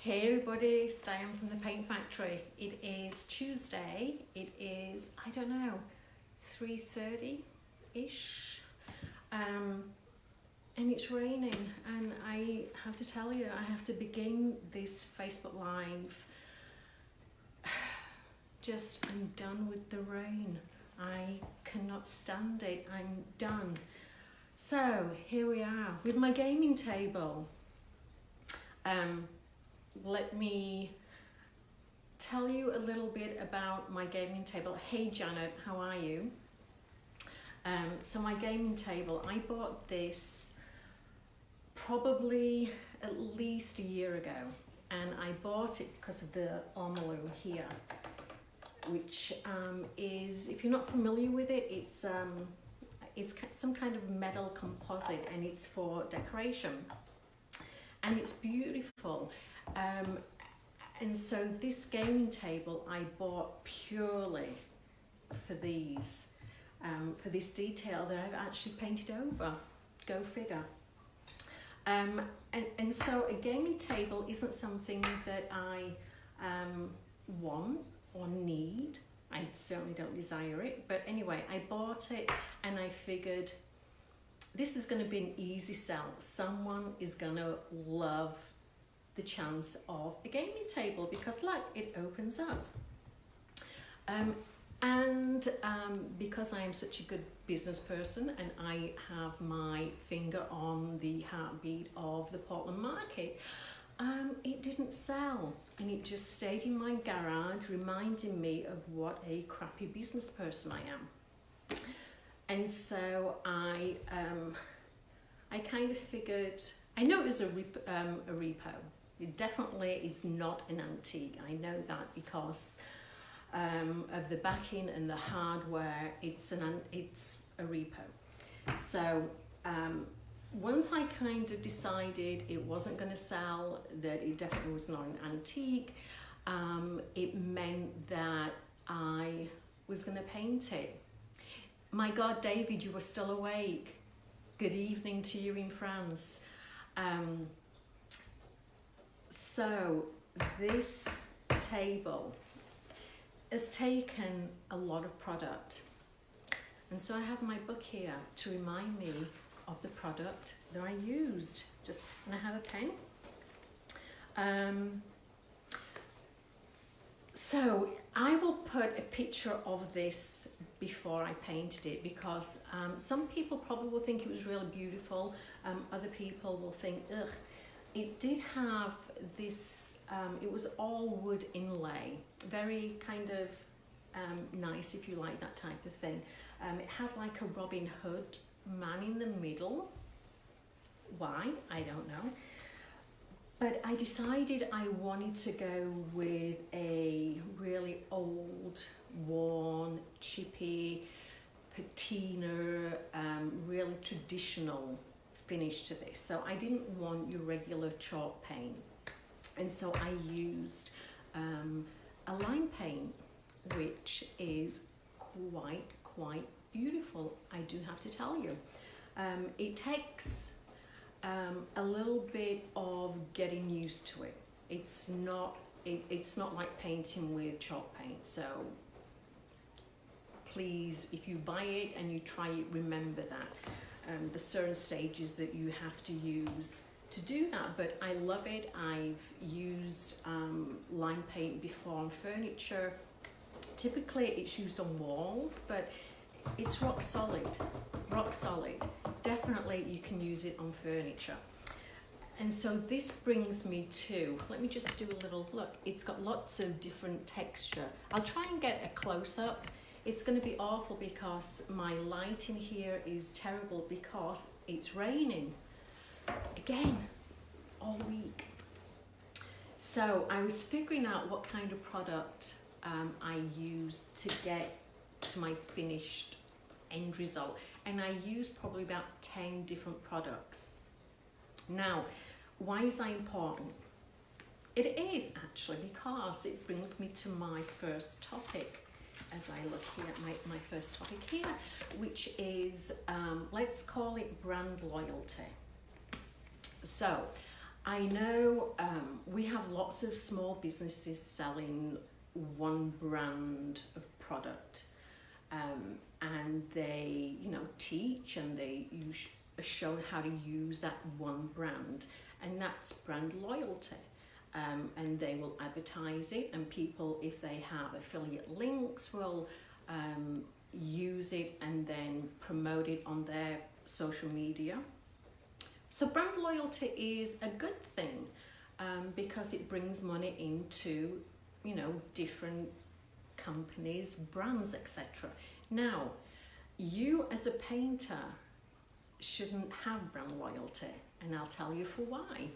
Hey everybody, it's Diane from the Paint Factory. It is Tuesday. It is, I don't know, 3:30-ish. And it's raining, and I have to tell you, I have to begin this Facebook Live. I'm done with the rain. I cannot stand it. I'm done. So here we are with my gaming table. Let me tell you a little bit about my gaming table. Hey Janet, how are you? So my gaming table, I bought this probably at least a year ago, and I bought it because of the ormolu here, which is, if you're not familiar with it, it's some kind of metal composite, and it's for decoration, and it's beautiful. And so this gaming table I bought purely for these, for this detail that I've actually painted over. Go figure. And so a gaming table isn't something that I want or need. I certainly don't desire it, but anyway, I bought it and I figured this is going to be an easy sell. Someone is going to love the chance of a gaming table because look, it opens up. Because I am such a good business person and I have my finger on the heartbeat of the Portland market, it didn't sell, and it just stayed in my garage, reminding me of what a crappy business person I am. And so I kind of figured, I know it was a repo. It definitely is not an antique. I know that because of the backing and the hardware. It's a repo. So once I kind of decided it wasn't going to sell, that it definitely was not an antique, it meant that I was going to paint it. My God, David, you were still awake. Good evening to you in France. So this table has taken a lot of product, and so I have my book here to remind me of the product that I used. And I have a pen. So I will put a picture of this before I painted it, because some people probably will think it was really beautiful. Other people will think, ugh. It did have this, it was all wood inlay, very kind of nice if you like that type of thing. It had like a Robin Hood man in the middle. Why? I don't know. But I decided I wanted to go with a really old, worn, chippy, patina, really traditional finish to this. So I didn't want your regular chalk paint, and so I used a lime paint, which is quite beautiful, I do have to tell you. It takes a little bit of getting used to it. It's not like painting with chalk paint, so please, if you buy it and you try it, remember that the certain stages that you have to use to do that. But I love it. I've used lime paint before on furniture. Typically it's used on walls, but it's rock solid. Definitely you can use it on furniture. And so this brings me to, let me just do a little look. It's got lots of different texture. I'll try and get a close-up. It's going to be awful because my lighting here is terrible because it's raining again all week. So I was figuring out what kind of product I used to get to my finished end result, and I used probably about 10 different products. Now, why is that important? It is actually because it brings me to my first topic. As I look here at my first topic here, which is, let's call it brand loyalty. So I know we have lots of small businesses selling one brand of product, and they, you know, teach and they are shown how to use that one brand, and that's brand loyalty. And they will advertise it, and people, if they have affiliate links, will use it and then promote it on their social media. So brand loyalty is a good thing, because it brings money into, you know, different companies, brands, etc. Now, you as a painter shouldn't have brand loyalty, and I'll tell you for why.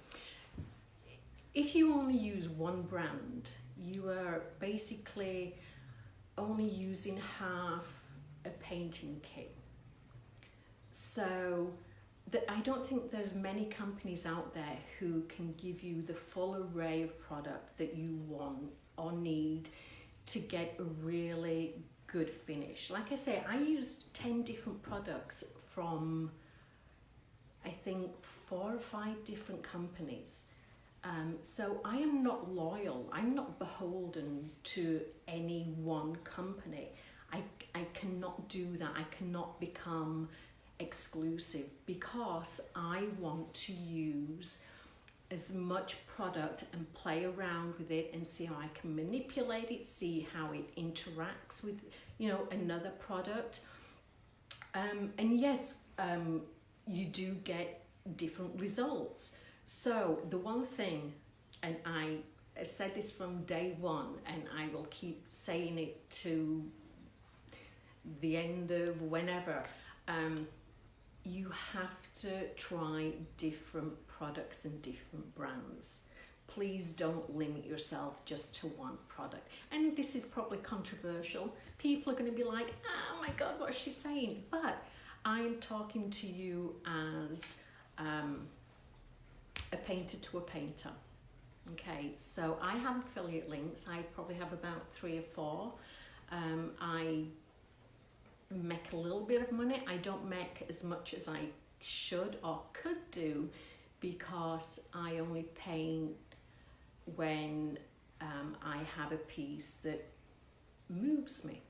If you only use one brand, you are basically only using half a painting kit. So I don't think there's many companies out there who can give you the full array of product that you want or need to get a really good finish. Like I say, I used 10 different products from, I think, 4 or 5 different companies. So I am not loyal, I'm not beholden to any one company. I cannot do that, I cannot become exclusive, because I want to use as much product and play around with it and see how I can manipulate it, see how it interacts with, you know, another product. And yes, you do get different results. So the one thing, and I have said this from day one, and I will keep saying it to the end of whenever, you have to try different products and different brands. Please don't limit yourself just to one product. And this is probably controversial. People are going to be like, oh my God, what's she saying? But I'm talking to you as a painter to a painter. Okay, so I have affiliate links. I probably have about 3 or 4. I make a little bit of money. I don't make as much as I should or could do, because I only paint when I have a piece that moves me.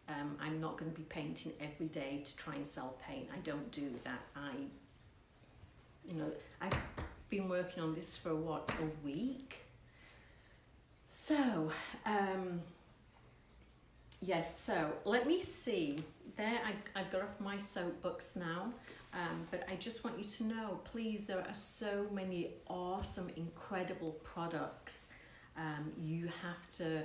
I'm not going to be painting every day to try and sell paint. I don't do that. I've been working on this for a week. So yes, so let me see. There, I've got off my soapbox now, but I just want you to know, please, there are so many awesome, incredible products. You have to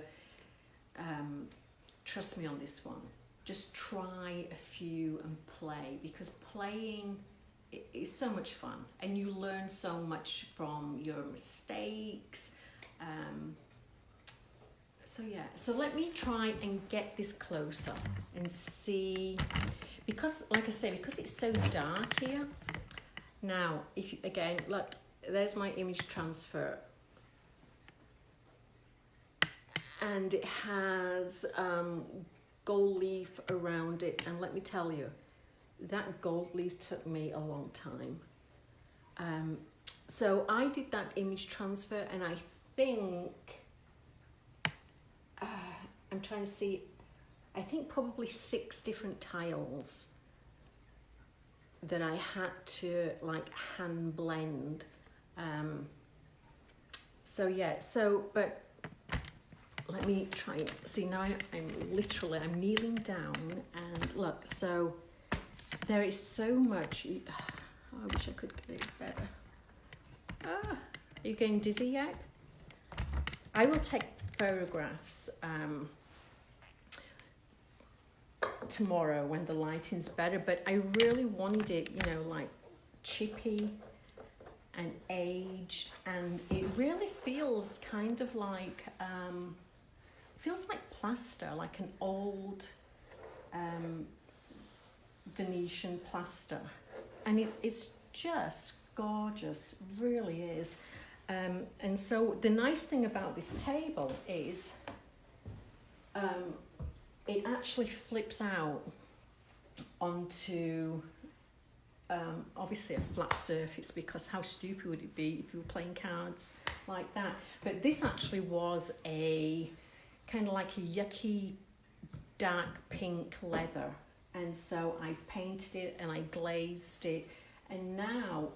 trust me on this one. Just try a few and play, because playing is so much fun, and you learn so much from your mistakes. So yeah, so let me try and get this closer and see, because like I say, because it's so dark here. Now, if you, again, look, there's my image transfer, and it has gold leaf around it, and let me tell you, that gold leaf took me a long time. So I did that image transfer, and I think I'm trying to see, I think probably 6 different tiles that I had to like hand blend. So yeah, so, but let me try and see. Now I'm kneeling down, and look, so there is so much. I wish I could get it better. Are you getting dizzy yet? I will take photographs tomorrow when the lighting's better, but I really wanted it, you know, like chippy and aged, and it really feels kind of like feels like plaster, like an old Venetian plaster, and it's just gorgeous, really is. And so the nice thing about this table is it actually flips out onto obviously a flat surface, because how stupid would it be if you were playing cards like that? But this actually was a kind of like a yucky dark pink leather, and so I painted it and I glazed it, and now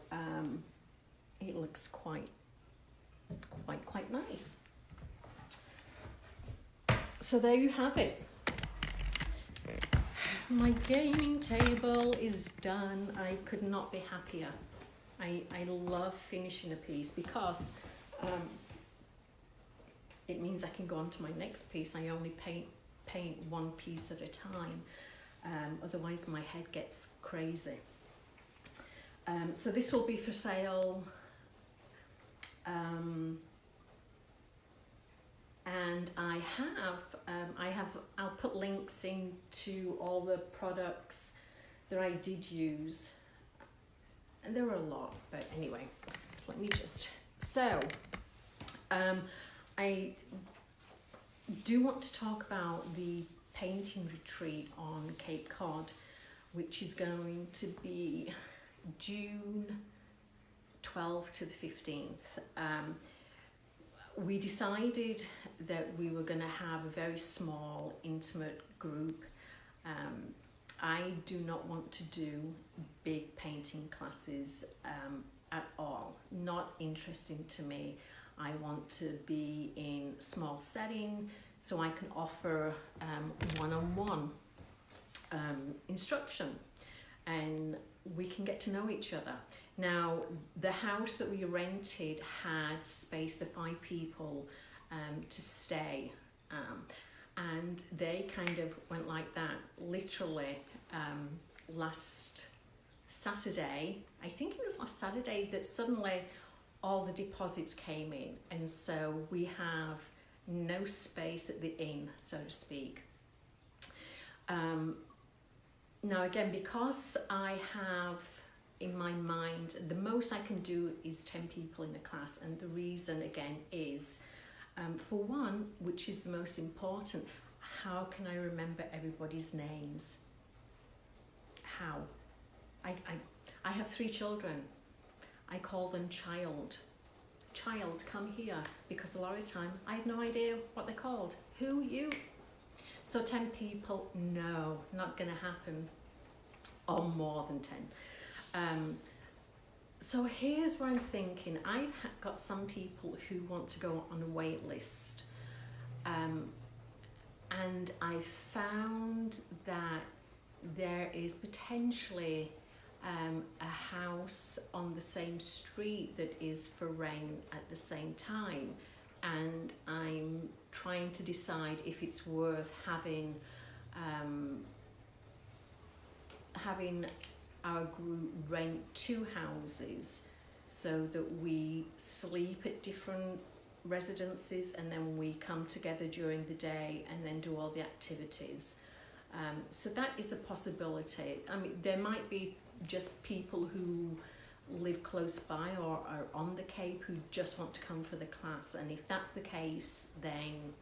it looks quite nice. So there you have it. My gaming table is done. I could not be happier. I love finishing a piece because it means I can go on to my next piece. I only paint one piece at a time. Otherwise my head gets crazy. So this will be for sale. And I'll put links into all the products that I did use, and there were a lot, but anyway, so let me just, I do want to talk about the painting retreat on Cape Cod, which is going to be June 12th to the 15th. We decided that we were going to have a very small, intimate group. I do not want to do big painting classes at all. Not interesting to me. I want to be in small setting so I can offer one-on-one instruction, and we can get to know each other. Now, the house that we rented had space for 5 people to stay, and they kind of went like that literally last Saturday. I think it was last Saturday that suddenly all the deposits came in, and so we have no space at the inn, so to speak. Now again, because I have in my mind the most I can do is 10 people in a class, and the reason again is for one, which is the most important, how can I remember everybody's names? How? I have 3 children. I call them child, come here, because a lot of the time I have no idea what they're called. Who? You? So 10 people, no, not gonna happen, or more than 10. So here's what I'm thinking. I've got some people who want to go on a wait list, and I found that there is potentially a house on the same street that is for rent at the same time, and I'm trying to decide if it's worth having our group rent 2 houses so that we sleep at different residences and then we come together during the day and then do all the activities. So that is a possibility. I mean, there might be just people who live close by or are on the Cape who just want to come for the class, and if that's the case, then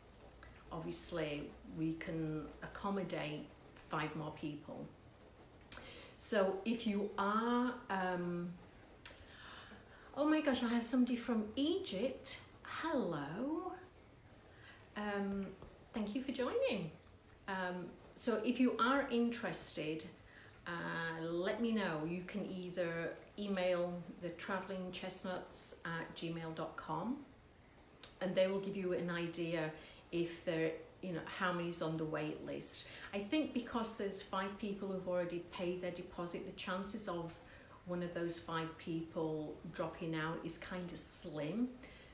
obviously we can accommodate 5 more people. So if you are, oh my gosh, I have somebody from Egypt. Hello. Thank you for joining. So if you are interested, let me know. You can either email the travelingchestnuts@gmail.com, and they will give you an idea if they're, how many's on the wait list. I think because there's 5 people who've already paid their deposit, the chances of one of those 5 people dropping out is kind of slim.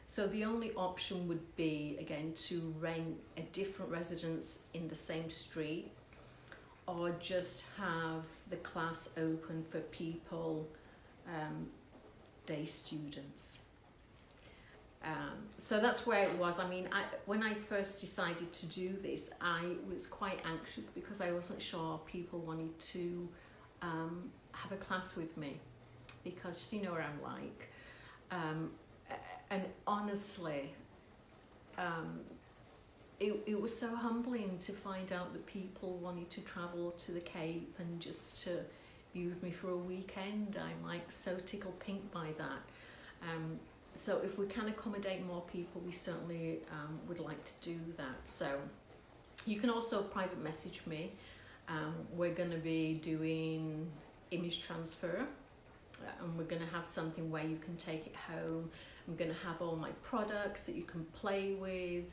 So the only option would be, again, to rent a different residence in the same street, or just have the class open for people, day students. So that's where it was. I mean, when I first decided to do this, I was quite anxious because I wasn't sure people wanted to have a class with me, because you know what I'm like. And honestly, it was so humbling to find out that people wanted to travel to the Cape and just to use me for a weekend. I'm like so tickled pink by that. So if we can accommodate more people, we certainly would like to do that. So you can also private message me. We're going to be doing image transfer, and we're going to have something where you can take it home. I'm going to have all my products that you can play with.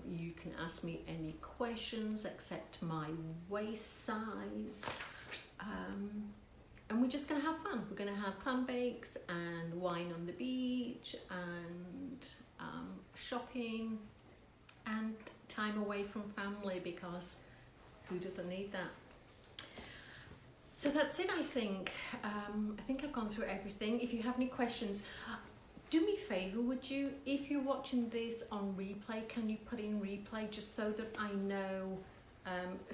You can ask me any questions except my waist size. And we're just going to have fun. We're going to have clam bakes and wine on the beach and shopping and time away from family, because who doesn't need that? So that's it, I think. I think I've gone through everything. If you have any questions, do me a favour, would you? If you're watching this on replay, can you put in replay just so that I know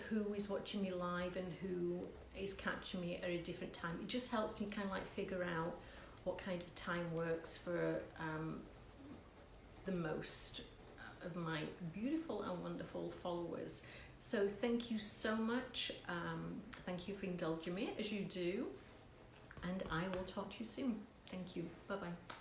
who is watching me live and who is catching me at a different time? It just helps me kind of like figure out what kind of time works for the most of my beautiful and wonderful followers. So thank you so much. Thank you for indulging me as you do, and I will talk to you soon. Thank you. Bye bye.